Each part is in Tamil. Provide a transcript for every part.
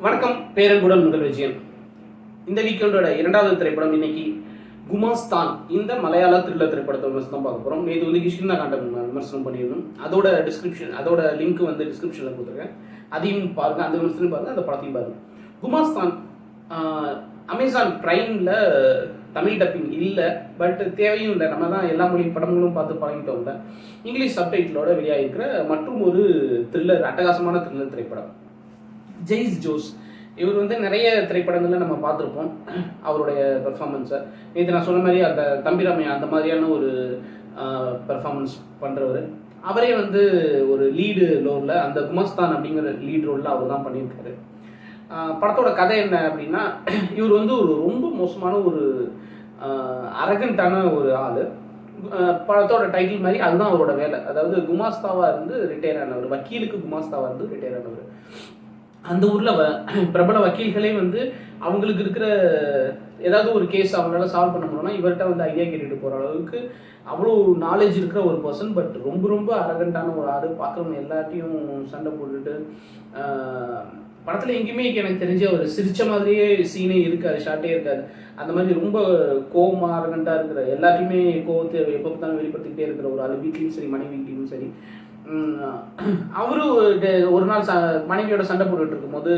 வணக்கம். பேரன்புடன் உங்கள் விஜயன். இந்த வீக்கெண்டோட இரண்டாவது திரைப்படம் இன்னைக்கு குமாஸ்தான். இந்த மலையாள த்ரில்லர் திரைப்படத்தை விமர்சனம் பார்க்க போகிறோம். நேற்று வந்து கிருஷ்ணா காண்டம் விமர்சனம் பண்ணியிருந்தோம். அதோட லிங்க் வந்து டிஸ்கிரிப்ஷனில் கொடுத்துருக்கேன். அதையும் பாருங்க, அந்த விமர்சனம் பாருங்க, அந்த படத்தையும் பாருங்க. குமாஸ்தான் அமேசான் பிரைமில் தமிழ் டப்பிங் இல்லை, பட் தேவையும் இல்லை. நம்ம தான் எல்லா மொழி படங்களும் பார்த்து பழகிட்டோம்ல. இங்கிலீஷ் சப்டைட்டிலோட வெளியாகிருக்கிற மற்றும் ஒரு த்ரில்லர், அட்டகாசமான த்ரில்லர் திரைப்படம். ஜெய்ஸ் ஜோஸ் இவர் வந்து நிறைய திரைப்படங்களில் நம்ம பார்த்துருப்போம் அவருடைய பெர்ஃபார்மன்ஸை. நேற்று நான் சொன்ன மாதிரி அந்த தம்பிராமையா அந்த மாதிரியான ஒரு பெர்ஃபார்மன்ஸ் பண்ணுறவர். அவரே வந்து ஒரு லீடு ரோலில், அந்த குமாஸ்தான் அப்படிங்கிற லீட் ரோலில் அவர் தான் பண்ணியிருக்காரு. படத்தோட கதை என்ன அப்படின்னா, இவர் வந்து ஒரு ரொம்ப மோசமான ஒரு அரகண்டான ஒரு ஆள். படத்தோட டைட்டில் மாதிரி அதுதான் அவரோட வேலை. அதாவது குமாஸ்தாவாக இருந்து ரிட்டையர் ஆனவர், வக்கீலுக்கு குமாஸ்தாவாக இருந்து ரிட்டையர் ஆனவர். அந்த ஊரில் பிரபல வக்கீல்களே வந்து அவங்களுக்கு இருக்கிற ஏதாவது ஒரு கேஸ் அவங்களால சால்வ் பண்ண முடியும்னா இவர்கிட்ட வந்து ஐடியா கேட்டுட்டு போகிற அளவுக்கு அவ்வளோ நாலேஜ் இருக்கிற ஒரு பர்சன். பட் ரொம்ப ரொம்ப அரகண்டான ஒரு ஆள். பார்க்குறவங்க எல்லாத்தையும் சண்டை போட்டுட்டு, படத்தில் எங்கேயுமே எனக்கு தெரிஞ்ச ஒரு சிரிச்ச மாதிரியே சீனே இருக்காது, ஷார்ட்டே இருக்காது. அந்த மாதிரி ரொம்ப கோவமாக அரகண்டாக இருக்கிற, எல்லாத்தையுமே கோவத்தை எப்போ பார்த்தாலும் வெளிப்படுத்திக்கிட்டே இருக்கிற ஒரு ஆள். வீட்லேயும் சரி, மனைவி வீட்லேயும் சரி. அவரும் ஒரு நாள் மனைவியோட சண்டை போட்டுட்டு இருக்கும்போது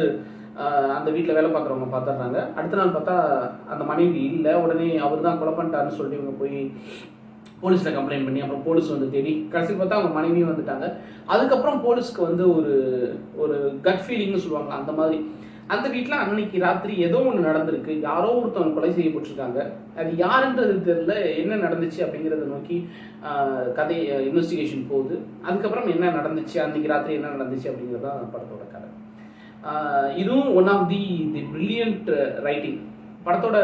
அந்த வீட்டில் வேலை பார்க்குறவங்க பார்த்துட்றாங்க. அடுத்த நாள் பார்த்தா அந்த மனைவி இல்லை. உடனே அவர் தான் கொலை பண்ணிட்டாருன்னு சொல்லிட்டு இவங்க போய் போலீஸில் கம்ப்ளைண்ட் பண்ணி, அப்புறம் போலீஸ் வந்து தேடி கடைசியில் பார்த்தா அவங்க மனைவியும் வந்துட்டாங்க. அதுக்கப்புறம் போலீஸ்க்கு வந்து ஒரு கட் ஃபீலிங்னு சொல்லுவாங்க, அந்த மாதிரி. அந்த வீட்டில் அன்னைக்கு ராத்திரி ஏதோ ஒன்று நடந்திருக்கு. யாரோ ஒருத்தவங்க கொலை செய்யப்பட்டிருக்காங்க. அது யாருன்றது தெரியல, என்ன நடந்துச்சு அப்படிங்கிறத நோக்கி கதை இன்வெஸ்டிகேஷன் போகுது. அதுக்கப்புறம் என்ன நடந்துச்சு, அன்னைக்கு ராத்திரி என்ன நடந்துச்சு அப்படிங்கிறது தான் படத்தோட கதை. இதுவும் one of the brilliant writing படத்தோட.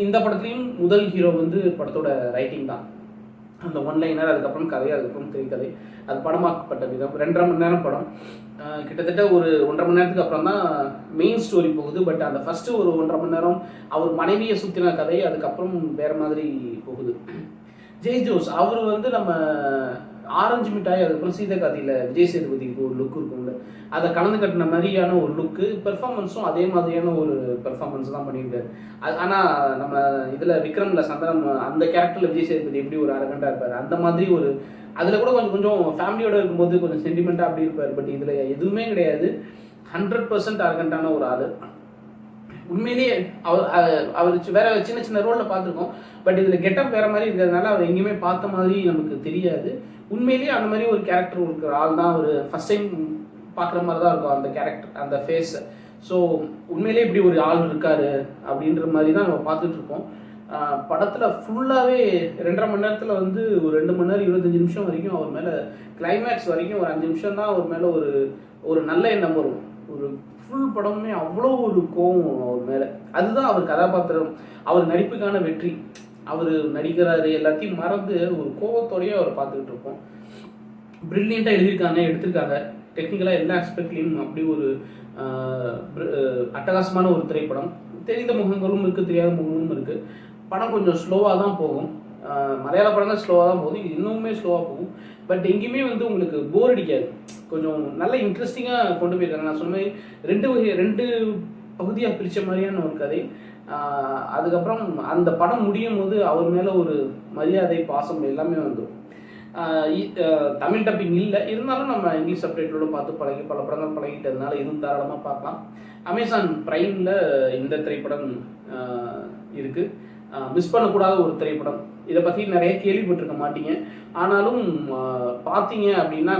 இந்த படத்துலையும் முதல் ஹீரோ வந்து படத்தோட ரைட்டிங் தான். அந்த ஒன்லைனர், அதுக்கப்புறம் கதை, அதுக்கப்புறம் திரைக்கதை, அது படமாக்கப்பட்ட விதம். 2.5 மணி நேரம் படம். கிட்டத்தட்ட ஒரு 1.5 மணி நேரத்துக்கு அப்புறம் தான் மெயின் ஸ்டோரி போகுது. பட் அந்த ஃபஸ்ட்டு ஒரு 1.5 மணி நேரம் அவர் மனைவியை சுற்றின கதை, அதுக்கப்புறம் வேறு மாதிரி போகுது. ஜெய் ஜோஸ் அவர் வந்து நம்ம ஆரஞ்சு மிட்டாய், அதுக்கப்புறம் சீதகாதியில் விஜய் சேதுபதிக்கு ஒரு லுக் இருக்கும்ல, அதை கலந்து கட்டின மாதிரியான ஒரு லுக்கு. பெர்ஃபார்மன்ஸும் அதே மாதிரியான ஒரு பெர்ஃபார்மன்ஸ் தான் பண்ணியிருக்காரு. ஆனால் நம்ம இதில் விக்ரமில் சந்திரன் அந்த கேரக்டரில் விஜய் சேதுபதி எப்படி ஒரு அரகண்டாக இருப்பார், அந்த மாதிரி ஒரு அதில் கூட கொஞ்சம் ஃபேமிலியோடு இருக்கும்போது கொஞ்சம் சென்டிமெண்ட்டாக அப்படி இருப்பார். பட் இதில் எதுவுமே கிடையாது. 100% அரகண்டான ஒரு ஆள். உண்மையிலேயே அவர் வேற சின்ன சின்ன ரோலில் பார்த்துருக்கோம். பட் இதில் கெட்டப் வேறு மாதிரி இருக்கிறதுனால அவர் எங்கேயுமே பார்த்த மாதிரி நமக்கு தெரியாது. உண்மையிலேயே அந்த மாதிரி ஒரு கேரக்டர் இருக்கிற ஆள் தான். ஒரு ஃபஸ்ட் டைம் பார்க்குற மாதிரி தான் இருக்கும் அந்த கேரக்டர், அந்த ஃபேஸ். ஸோ உண்மையிலே இப்படி ஒரு ஆள் இருக்காரு அப்படின்ற மாதிரி தான் நம்ம பார்த்துட்ருக்கோம். படத்தில் ஃபுல்லாகவே 2.5 மணி நேரத்தில் வந்து ஒரு 2 மணி நேரம் 25 நிமிஷம் வரைக்கும் அவர் மேலே, கிளைமேக்ஸ் வரைக்கும் ஒரு 5 நிமிஷம் தான் அவர் மேலே ஒரு நல்ல எண்ணம் வரும். ஒரு ஃபுல் படமுமே அவ்வளோ ஒரு கோவம் அவர் மேலே. அதுதான் அவர் கதாபாத்திரம், அவர் நடிப்புக்கான வெற்றி. அவர் நடிக்கிறாரு, எல்லாத்தையும் மறந்து ஒரு கோவத்தோடையே அவர் பார்த்துக்கிட்டு இருப்போம். ப்ரில்லியண்ட்டாக எழுதியிருக்காங்க, எடுத்திருக்காங்க. டெக்னிக்கலாக எல்லா ஆஸ்பெக்ட்லேயும் அப்படி ஒரு அட்டகாசமான ஒரு திரைப்படம். தெரிந்த முகங்களும் இருக்குது, தெரியாத முகங்களும் இருக்குது. படம் கொஞ்சம் ஸ்லோவாக தான் போகும். மலையாள படம் தான் ஸ்லோவாக தான் போகும், இது இன்னுமே ஸ்லோவாக போகும். பட் எங்கேயுமே வந்து உங்களுக்கு போர் அடிக்காது. கொஞ்சம் நல்ல இன்ட்ரெஸ்டிங்காக கொண்டு போயிருக்காங்க. நான் சொன்ன மாதிரி 2 பகுதியாக பிரித்த மாதிரியான ஒரு கதை. அதுக்கப்புறம் அந்த படம் முடியும் போது அவர் மேலே ஒரு மரியாதை, பாசம் எல்லாமே வந்துடும். தமிழ் டப்பிங் இல்லை, இருந்தாலும் நம்ம இங்கிலீஷ் சப்டைட்டிலோட பார்த்து பல படங்கள் பழகிட்டதுனால இதுவும் தாராளமாக பார்க்கலாம். அமேசான் பிரைமில் இந்த திரைப்படம் இருக்குது. மிஸ் பண்ணக்கூடாத ஒரு திரைப்படம். இதை பற்றி நிறைய கேள்விப்பட்டிருக்க மாட்டீங்க. ஆனாலும் பார்த்தீங்க அப்படின்னா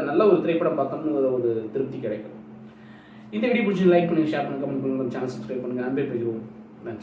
நல்ல ஒரு திரைப்படம் பார்த்தோம்னு ஒரு திருப்தி கிடைக்கும். இந்த வீடியோ பிடிச்சி லைக் பண்ணுங்கள், ஷேர் பண்ணுங்கள், கமெண்ட் பண்ணுங்கள், சேனல் சப்ஸ்கிரைப் பண்ணுங்கள். அன்பே பெறுகிறோம். நன்றி.